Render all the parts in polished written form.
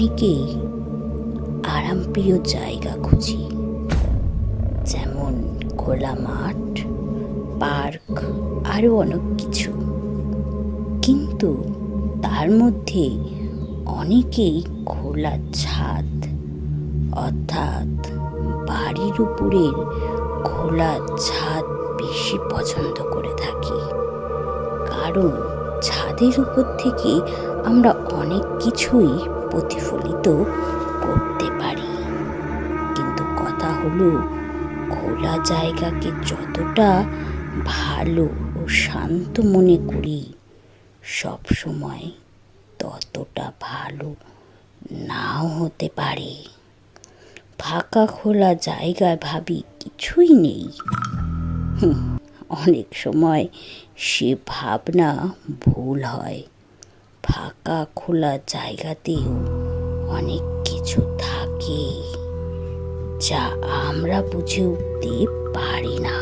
অনেকেই আরামপ্রিয় জায়গা খুঁজি, যেমন খোলা মাঠ, পার্ক, আরও অনেক কিছু। কিন্তু তার মধ্যে অনেকেই খোলা ছাদ, অর্থাৎ বাড়ির উপরের খোলা ছাদ বেশি পছন্দ করে থাকি। কারণ ছাদের উপর থেকে আমরা অনেক কিছুই প্রতিফলিত করতে পারি। কিন্তু কথা হলো, খোলা জায়গাকে যতটা ভালো ও শান্ত মনে করি, সব সময় ততটা ভালো নাও হতে পারে। ফাঁকা খোলা জায়গায় ভাবি কিছুই নেই, অনেক সময় সে ভাবনা ভুল হয়। ফাঁকা খোলা জায়গাতেও অনেক কিছু থাকে যা আমরা বুঝে উঠতে পারি না।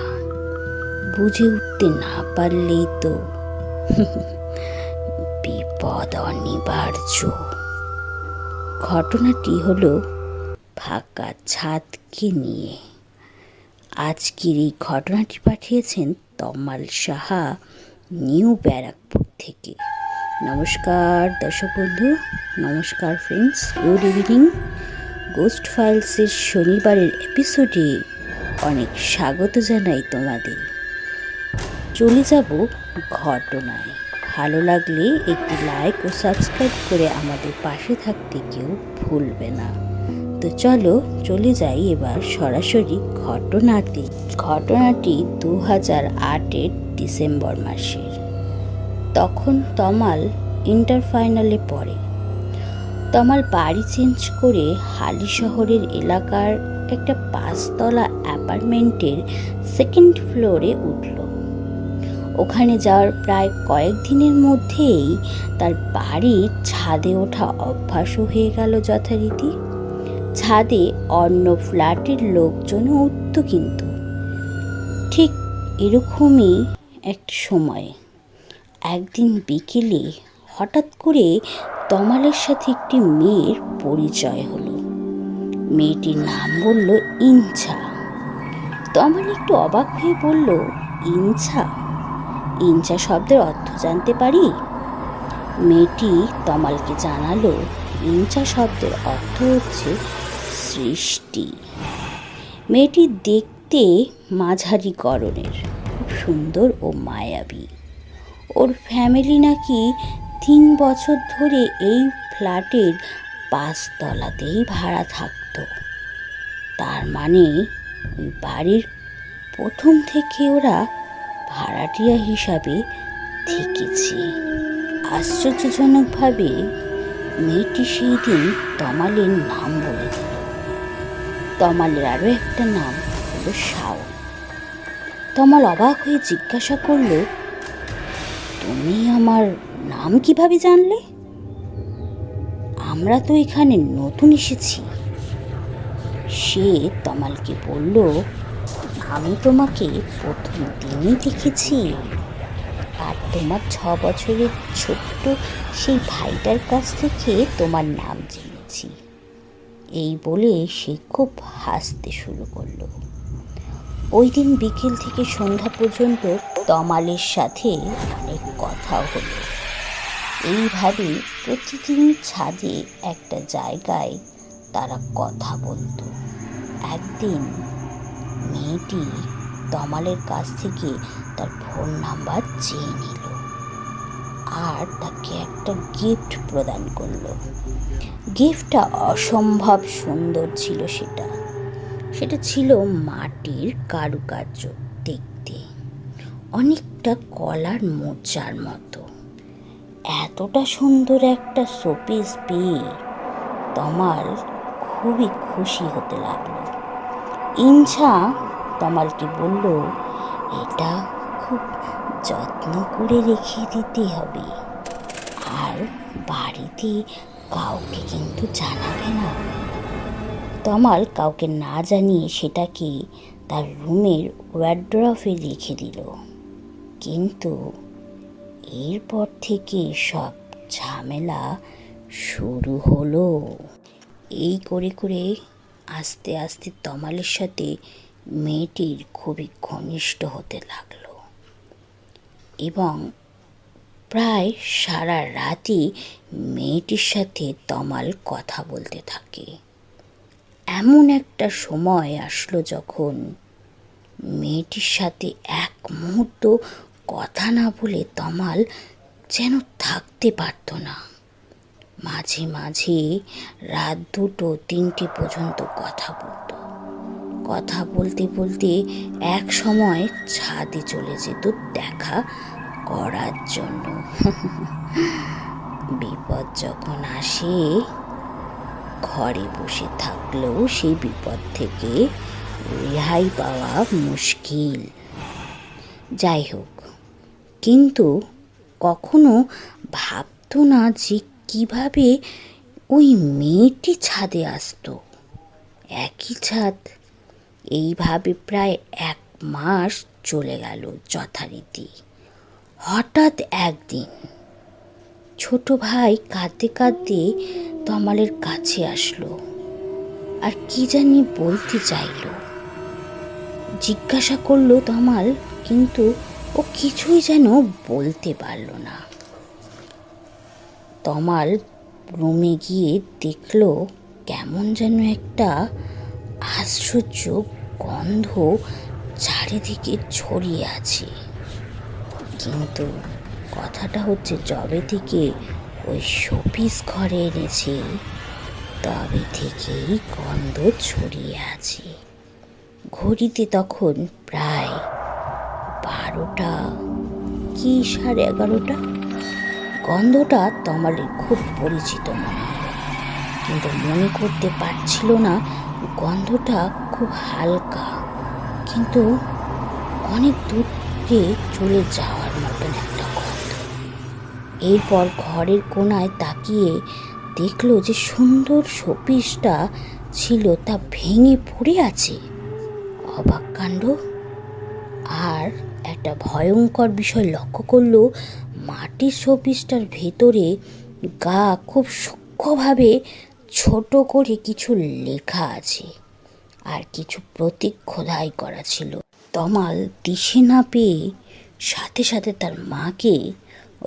বুঝে উঠতে না পারলেই তো বিপদ অনিবার্য। ঘটনাটি হলো ফাঁকা ছাদকে নিয়ে। আজকের এই ঘটনাটি পাঠিয়েছেন তমাল সাহা, নিউ ব্যারাকপুর থেকে। নমস্কার দর্শক বন্ধু, নমস্কার ফ্রেন্ডস, গুড ইভিনিং। গোস্ট ফাইলসের শনিবারের এপিসোডে অনেক স্বাগত জানাই তোমাদের। চলে যাব ঘটনায়। ভালো লাগলে একটি লাইক ও সাবস্ক্রাইব করে আমাদের পাশে থাকতে কেউ ভুলবে না। তো চলো চলে যাই এবার সরাসরি ঘটনাতে। ঘটনাটি 2008-এর ডিসেম্বর মাসের। তখন তমাল ইন্টার ফাইনালে পড়ে। তমাল বাড়ি চেঞ্জ করে হালি শহরের এলাকার একটা 5তলা অ্যাপার্টমেন্টের সেকেন্ড ফ্লোরে উঠল। ওখানে যাওয়ার প্রায় কয়েকদিনের মধ্যেই তার বাড়ির ছাদে ওঠা অভ্যাসও হয়ে গেল যথারীতি। ছাদে অন্য ফ্ল্যাটের লোকজনও উঠত, কিন্তু ঠিক এরকমই একটা সময় একদিন বিকেলে হঠাৎ করে তমালের সাথে একটি মেয়ের পরিচয় হলো। মেয়েটির নাম বলল ইনছা। তমাল একটু অবাক হয়ে বলল, ইনছা? ইনছা শব্দের অর্থ জানতে পারি? মেয়েটি তমালকে জানালো, ইনছা শব্দের অর্থ হচ্ছে সৃষ্টি। মেয়েটি দেখতে মাঝারি গড়নের, খুব সুন্দর ও মায়াবী। ওর ফ্যামিলি নাকি 3 বছর ধরে এই ফ্ল্যাটের 5তলাতেই ভাড়া থাকতো। তার মানে ওই বাড়ির প্রথম থেকে ওরা ভাড়াটিয়া হিসাবে থেকেছে। আশ্চর্যজনকভাবে মেয়েটি সেই দিন তমালের নাম বলে দিল। তমালের আরও একটা নাম হলো শাও। তমাল অবাক হয়ে জিজ্ঞাসা করল, তুমি আমার নাম কিভাবে জানলে? আমরা তো এখানে নতুন এসেছি। সে তমালকে বলল, আমি তোমাকে প্রথম দিনই দেখেছি, আর তোমার 6 বছরের ছোট্ট সেই ভাইটার কাছ থেকে তোমার নাম জেনেছি। এই বলে সে খুব হাসতে শুরু করলো। ওই দিন বিকেল থেকে সন্ধ্যা পর্যন্ত তমালের সাথে অনেক কথাও হলো। এইভাবে প্রতিদিন ছাদে একটা জায়গায় তারা কথা বলতো। একদিন মেয়েটি তমালের কাছ থেকে তার ফোন নাম্বার চেয়ে নিল আর তাকে একটা গিফট প্রদান করলো। গিফটটা অসম্ভব সুন্দর ছিল। সেটা ছিল মাটির কারুকার্য, দেখতে অনেকটা কলার মোচার মতো। এতটা সুন্দর একটা শোপিস পেয়ে তমাল খুবই খুশি হতে লাগলো। ইনছা তমালকে বলল, এটা খুব যত্ন করে রেখে দিতে হবে, আর বাড়িতে কাউকে কিন্তু জানাবে না। তমাল কাউকে না জানিয়ে সেটাকে তার রুমের ওয়ার্ড্রফে রেখে দিল। কিন্তু এরপর থেকে সব ঝামেলা শুরু হলো। এই করে করে আস্তে আস্তে তমালের সাথে মেয়েটির খুবই ঘনিষ্ঠ হতে লাগলো এবং প্রায় সারা রাতই মেয়েটির সাথে তমাল কথা বলতে থাকে। এমন একটা সময় আসলো যখন মেয়েটির সাথে এক মুহূর্ত কথা না বলে তমাল যেন থাকতে পারত না। মাঝে মাঝে রাত 2-3টে পর্যন্ত কথা বলত। কথা বলতে বলতে এক সময় ছাদে চলে যেত দেখা করার জন্য। বিপদ যখন আসে ঘরে বসে থাকলেও সেই বিপদ থেকে রেহাই পাওয়া মুশকিল। যাই হোক, কিন্তু কখনো ভাবতো না যে কিভাবে ওই মেয়েটি ছাদে আসতো। একই ছাদ। এইভাবে প্রায় 1 মাস চলে গেল যথারীতি। হঠাৎ একদিন ছোট ভাই কাঁদতে কাঁদতে তমালের কাছে আসলো আর কি জানি বলতে চাইলো। জিজ্ঞাসা করলো তমাল, কিন্তু ও কিছুই যেন বলতে পারল না। তমাল রুমে গিয়ে দেখলো কেমন যেন একটা আশ্চর্য গন্ধ চারিদিকে ছড়িয়ে আছে। কিন্তু কথাটা হচ্ছে, যবে থেকে ওই শোপিস ঘরে এনেছে তবে থেকেই গন্ধ ছড়িয়ে আছে। ঘড়িতে তখন প্রায় 12টা কি 11:30। গন্ধটা তমালের খুব পরিচিত মনে হলো, কিন্তু মনে করতে পারছিল না গন্ধটা খুব হালকা, কিন্তু অনেক দূরে চলে যাওয়ার মতন একটা গন্ধ। এরপর ঘরের কোণায় তাকিয়ে দেখলো যে সুন্দর শোপিসটা ছিল তা ভেঙে পড়ে আছে। অবাক কাণ্ড। আর একটা ভয়ঙ্কর বিষয় লক্ষ্য করলো, মাটির শোপিসটার ভেতরে গা খুব সূক্ষ্মভাবে ছোট করে কিছু লেখা আছে আর কিছু প্রতীক খোদাই করা ছিল। তমাল দিশে না পেয়ে সাথে সাথে তার মাকে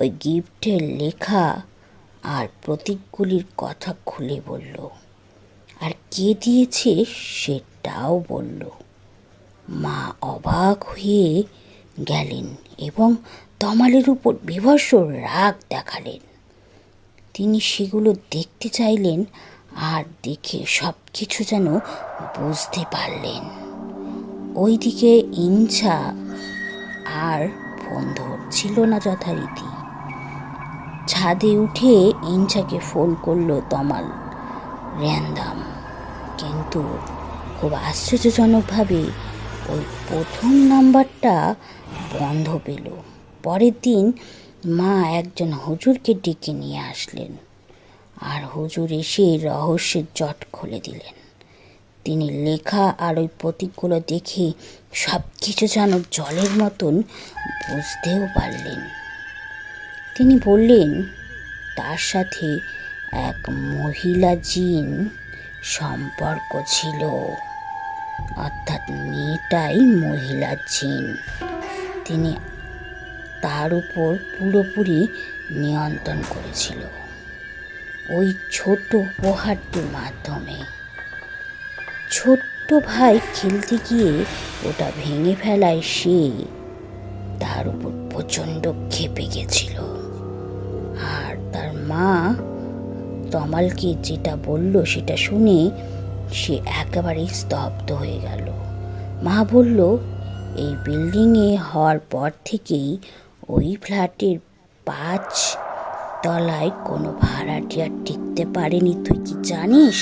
ওই গিফটের লেখা আর প্রতীকগুলির কথা খুলে বলল, আর কে দিয়েছে সেটাও বলল। মা অবাক হয়ে গেলেন এবং তমালের উপর বীভৎস রাগ দেখালেন। তিনি সেগুলো দেখতে চাইলেন আর দেখে সব কিছু যেন বুঝতে পারলেন। ওইদিকে ইনছা আর ফোন ধরছিল না যথারীতি। ছাদে উঠে ইনছাকে ফোন করলো তমাল র্যান্ডাম, কিন্তু খুব আশ্চর্যজনকভাবে ওই প্রথম নাম্বারটা বন্ধ পেল। পরের দিন মা একজন হুজুরকে ডেকে নিয়ে আসলেন, আর হুজুর এসে রহস্যের জট খুলে দিলেন। তিনি লেখা আর ওই প্রতীকগুলো দেখে সব কিছু যেন জলের মতন বুঝতেও পারলেন। তিনি বললেন তার সাথে এক মহিলা জিন সম্পর্ক ছিল, অর্থাৎ মেয়েটাই মহিলা জিন। তিনি তার উপর পুরোপুরি নিয়ন্ত্রণ করেছিল ওই ছোট উপহারটির মাধ্যমে। ছোট্ট ভাই খেলতে গিয়ে ওটা ভেঙে ফেলায় সে তার উপর প্রচণ্ড ক্ষেপে গেছিল। আর তার মা তমালকে যেটা বলল সেটা শুনে সে একেবারেই স্তব্ধ হয়ে গেল। মা বলল, এই বিল্ডিংয়ে হওয়ার পর থেকেই ওই ফ্ল্যাটের 5 তলায় কোনো ভাড়াটিয়া টিকতে পারেনি, তুই কি জানিস?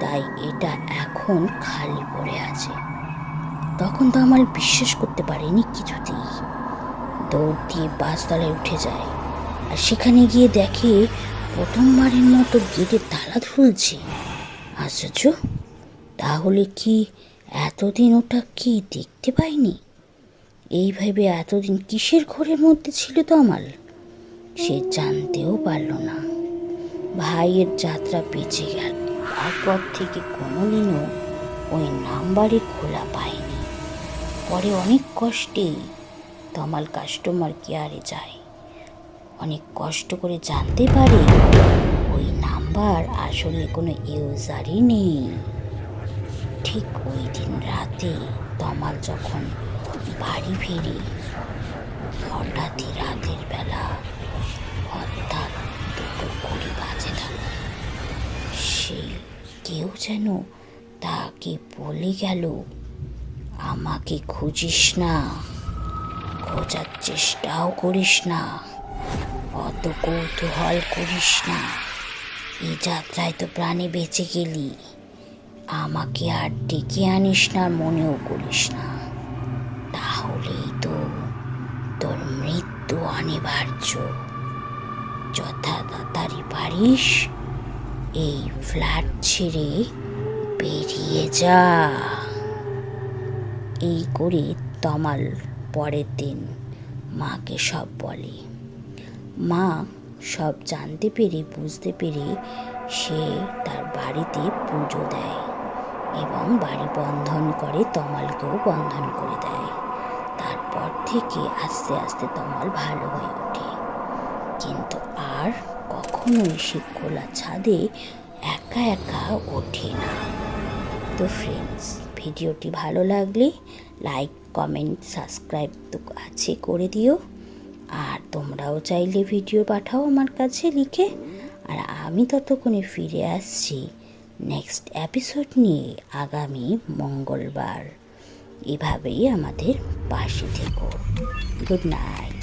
তাই এটা এখন খালি পড়ে আছে। তখন তো আমার বিশ্বাস করতে পারেনি কিছুতেই। দৌড় দিয়ে 5 তলায় উঠে যায় আর সেখানে গিয়ে দেখে প্রথমবারের মতো গেটের তালা ঝুলছে। আশ্চর্য, তাহলে কি এতদিন ওটা কি দেখতে পাইনি? এইভাবে এতদিন কিসের ঘরের মধ্যে ছিল তমাল সে জানতেও পারল না। ভাইয়ের যাত্রা বেঁচে গেল। তারপর থেকে কোনোদিনও ওই নাম্বারে খোলা পায়নি। পরে অনেক কষ্টে তমাল কাস্টমার কেয়ারে যায়, অনেক কষ্ট করে জানতে পারে ওই নাম্বার আসলে কোনো ইউজারই নেই। ঠিক ওই দিন রাতে তমাল যখন বাড়ি ফিরে, হঠাৎই রাতের বেলা অর্থাৎ 2:20 বাজে তখন সে কেউ যেন তাকে বলে গেল, আমাকে খুঁজিস না, খোঁজার চেষ্টাও করিস না, অত কৌতূহল করিস না, এই যাত্রায় তো প্রাণে বেঁচে গেলি, আমাকে আর ডেকে আনিস না, মনেও করিস না, তাহলেই তো তোর মৃত্যু অনিবার্য, যথা তাড়াতাড়ি পারিস এই ফ্ল্যাট ছেড়ে বেরিয়ে যা। এই করে তমাল পরের দিন মাকে সব বলে। মা সব জানতে পেরে বুঝতে পেরে সে তার বাড়িতে পুজো দেয় এবং বাড়ি বন্ধন করে, তমালকেও বন্ধন করে দেয়। তারপর থেকে আস্তে আস্তে তমাল ভালো হয়ে ওঠে, কিন্তু আর কখনোই সে খোলা ছাদে একা একা ওঠে না। তো ফ্রেন্ডস, ভিডিওটি ভালো লাগলে লাইক, কমেন্ট, সাবস্ক্রাইব তো আছে করে দিও। আর তোমরাও চাইলে ভিডিও পাঠাও আমার কাছে লিখে। আর আমি ততক্ষণে ফিরে আসছি নেক্সট এপিসোড নিয়ে আগামী মঙ্গলবার। এভাবেই আমাদের পাশে থেকো। Good night.